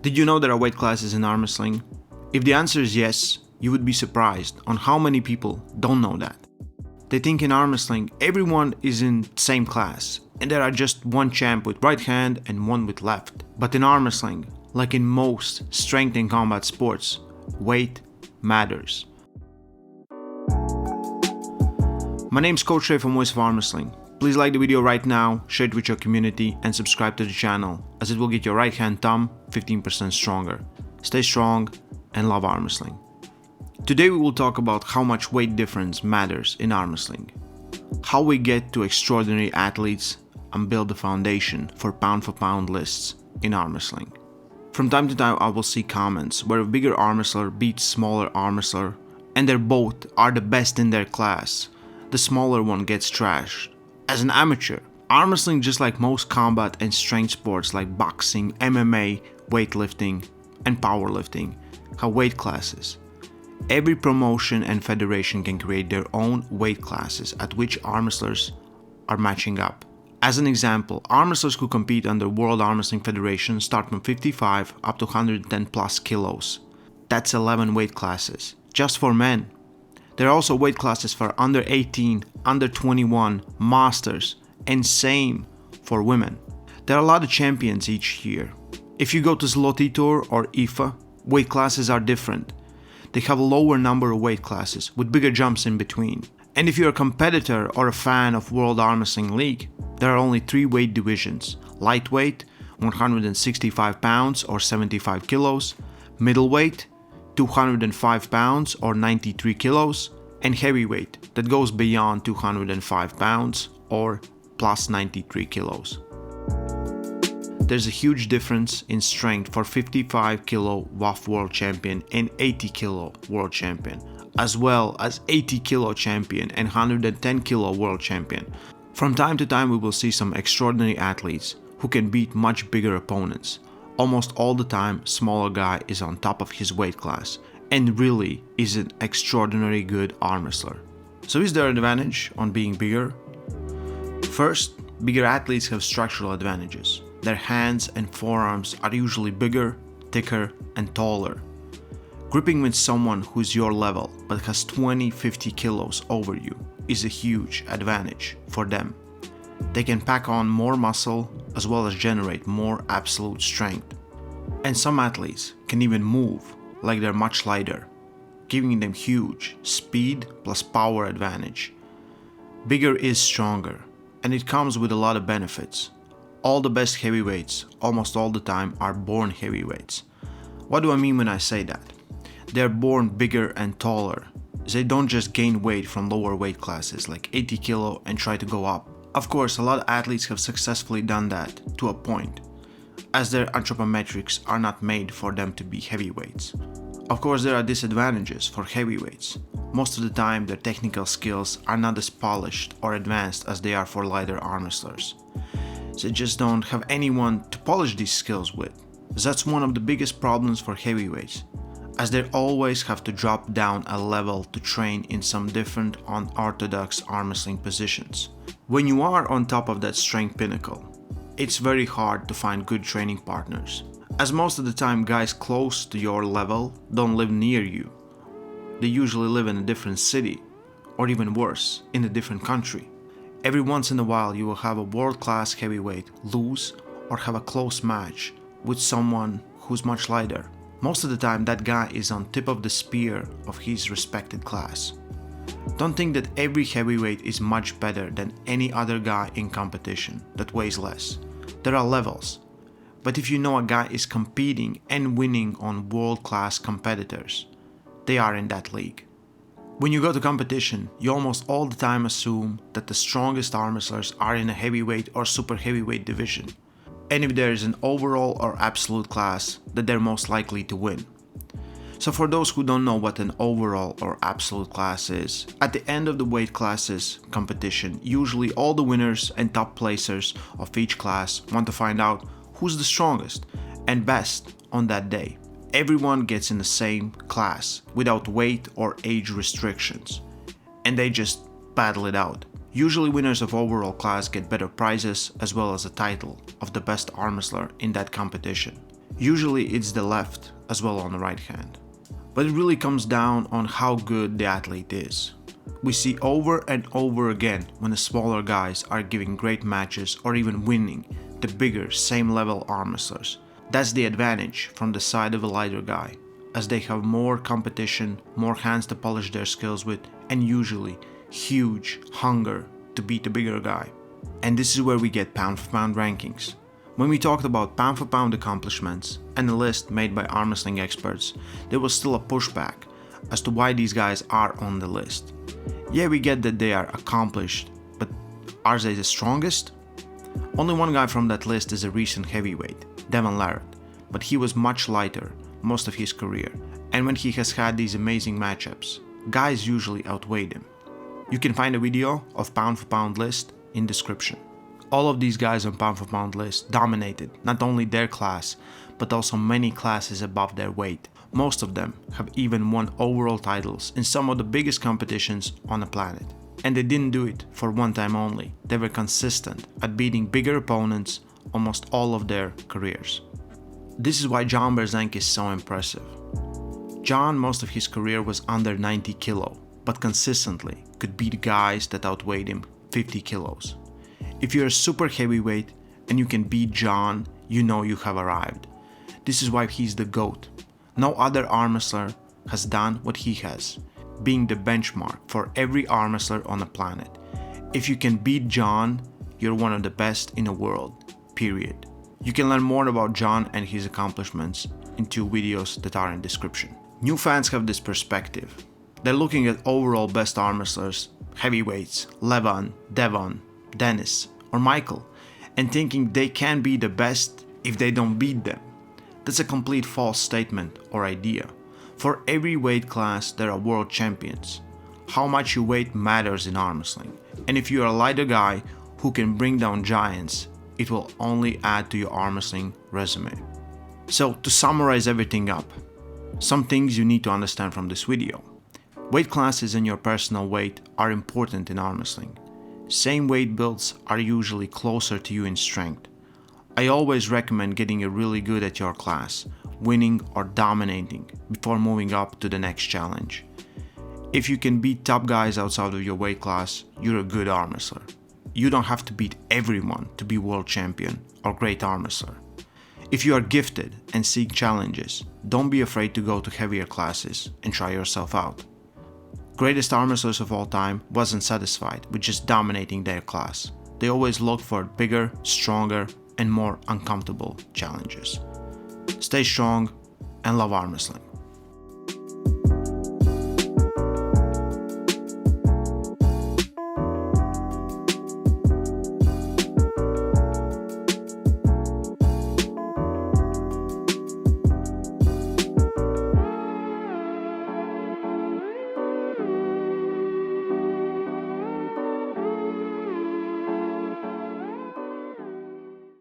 Did you know there are weight classes in arm wrestling? If the answer is yes, you would be surprised on how many people don't know that. They think in arm wrestling everyone is in same class and there are just one champ with right hand and one with left. But in arm wrestling, like in most strength and combat sports, weight matters. My name is Coach Ray from Voice of Armwrestling. Please like the video right now, share it with your community, and subscribe to the channel, as it will get your right hand thumb 15% stronger. Stay strong and love arm wrestling. Today we will talk about how much weight difference matters in arm wrestling, how we get to extraordinary athletes, and build the foundation for pound lists in arm wrestling. From time to time I will see comments where a bigger arm wrestler beats smaller arm wrestler, and they both are the best in their class. The smaller one gets trashed. As an amateur, arm wrestling, just like most combat and strength sports like boxing, MMA, weightlifting, and powerlifting, have weight classes. Every promotion and federation can create their own weight classes at which arm wrestlers are matching up. As an example, arm wrestlers who compete under World Arm Wrestling Federation start from 55 up to 110 plus kilos. That's 11 weight classes, just for men. There are also weight classes for under 18, under 21, masters, and same for women. There are a lot of champions each year. If you go to Zloty Tour or IFA, weight classes are different. They have a lower number of weight classes with bigger jumps in between. And if you're a competitor or a fan of World Arm Wrestling League, there are only 3 weight divisions: lightweight, 165 pounds or 75 kilos, middleweight, 205 pounds or 93 kilos, and heavyweight that goes beyond 205 pounds or plus 93 kilos. There's a huge difference in strength for 55 kilo WAF world champion and 80 kilo world champion, as well as 80 kilo champion and 110 kilo world champion. From time to time we will see some extraordinary athletes who can beat much bigger opponents. Almost all the time, smaller guy is on top of his weight class and really is an extraordinary good arm wrestler. So is there an advantage on being bigger? First, bigger athletes have structural advantages. Their hands and forearms are usually bigger, thicker, and taller. Gripping with someone who's your level but has 20-50 kilos over you is a huge advantage for them. They can pack on more muscle as well as generate more absolute strength. And some athletes can even move like they're much lighter, giving them huge speed plus power advantage. Bigger is stronger, and it comes with a lot of benefits. All the best heavyweights, almost all the time, are born heavyweights. What do I mean when I say that? They're born bigger and taller. They don't just gain weight from lower weight classes like 80 kilo and try to go up. Of course, a lot of athletes have successfully done that to a point, as their anthropometrics are not made for them to be heavyweights. Of course, there are disadvantages for heavyweights. Most of the time, their technical skills are not as polished or advanced as they are for lighter arm wrestlers. They just don't have anyone to polish these skills with. That's one of the biggest problems for heavyweights, as they always have to drop down a level to train in some different unorthodox arm wrestling positions. When you are on top of that strength pinnacle, it's very hard to find good training partners, as most of the time guys close to your level don't live near you. They usually live in a different city, or even worse, in a different country. Every once in a while you will have a world-class heavyweight lose or have a close match with someone who's much lighter. Most of the time that guy is on tip of the spear of his respected class. Don't think that every heavyweight is much better than any other guy in competition that weighs less. There are levels, but if you know a guy is competing and winning on world-class competitors, they are in that league. When you go to competition, you almost all the time assume that the strongest arm wrestlers are in a heavyweight or super heavyweight division, and if there is an overall or absolute class, that they're most likely to win. So for those who don't know what an overall or absolute class is, at the end of the weight classes competition, usually all the winners and top placers of each class want to find out who's the strongest and best on that day. Everyone gets in the same class without weight or age restrictions, and they just battle it out. Usually winners of overall class get better prizes as well as a title of the best arm wrestler in that competition. Usually it's the left as well on the right hand. But it really comes down on how good the athlete is. We see over and over again when the smaller guys are giving great matches or even winning the bigger same level arm wrestlers. That's the advantage from the side of a lighter guy, as they have more competition, more hands to polish their skills with, and usually huge hunger to beat the bigger guy. And this is where we get pound for pound rankings. When we talked about pound for pound accomplishments and the list made by arm wrestling experts, there was still a pushback as to why these guys are on the list. Yeah, we get that they are accomplished, but are they the strongest? Only one guy from that list is a recent heavyweight, Devon Larratt, but he was much lighter most of his career, and when he has had these amazing matchups, guys usually outweighed him. You can find a video of pound for pound list in description. All of these guys on pound for pound list dominated not only their class, but also many classes above their weight. Most of them have even won overall titles in some of the biggest competitions on the planet. And they didn't do it for one time only. They were consistent at beating bigger opponents almost all of their careers. This is why Jon Berzank is so impressive. Jon, most of his career was under 90 kilo, but consistently could beat guys that outweighed him 50 kilos. If you're a super heavyweight and you can beat Jon, you know you have arrived. This is why he's the GOAT. No other arm wrestler has done what he has, being the benchmark for every arm wrestler on the planet. If you can beat Jon, you're one of the best in the world, period. You can learn more about Jon and his accomplishments in 2 videos that are in description. New fans have this perspective. They're looking at overall best arm wrestlers, heavyweights, Levan, Devon, Dennis, or Michael, and thinking they can be the best if they don't beat them. That's a complete false statement or idea. For every weight class, there are world champions. How much you weigh matters in arm wrestling, and if you are a lighter guy who can bring down giants, it will only add to your arm wrestling resume. So, to summarize everything up, some things you need to understand from this video. Weight classes and your personal weight are important in arm wrestling. Same weight builds are usually closer to you in strength. I always recommend getting really good at your class, winning or dominating before moving up to the next challenge. If you can beat top guys outside of your weight class, you're a good arm wrestler. You don't have to beat everyone to be world champion or great arm wrestler. If you are gifted and seek challenges, don't be afraid to go to heavier classes and try yourself out. Greatest arm wrestlers of all time wasn't satisfied with just dominating their class. They always looked for bigger, stronger, and more uncomfortable challenges. Stay strong and love arm wrestling.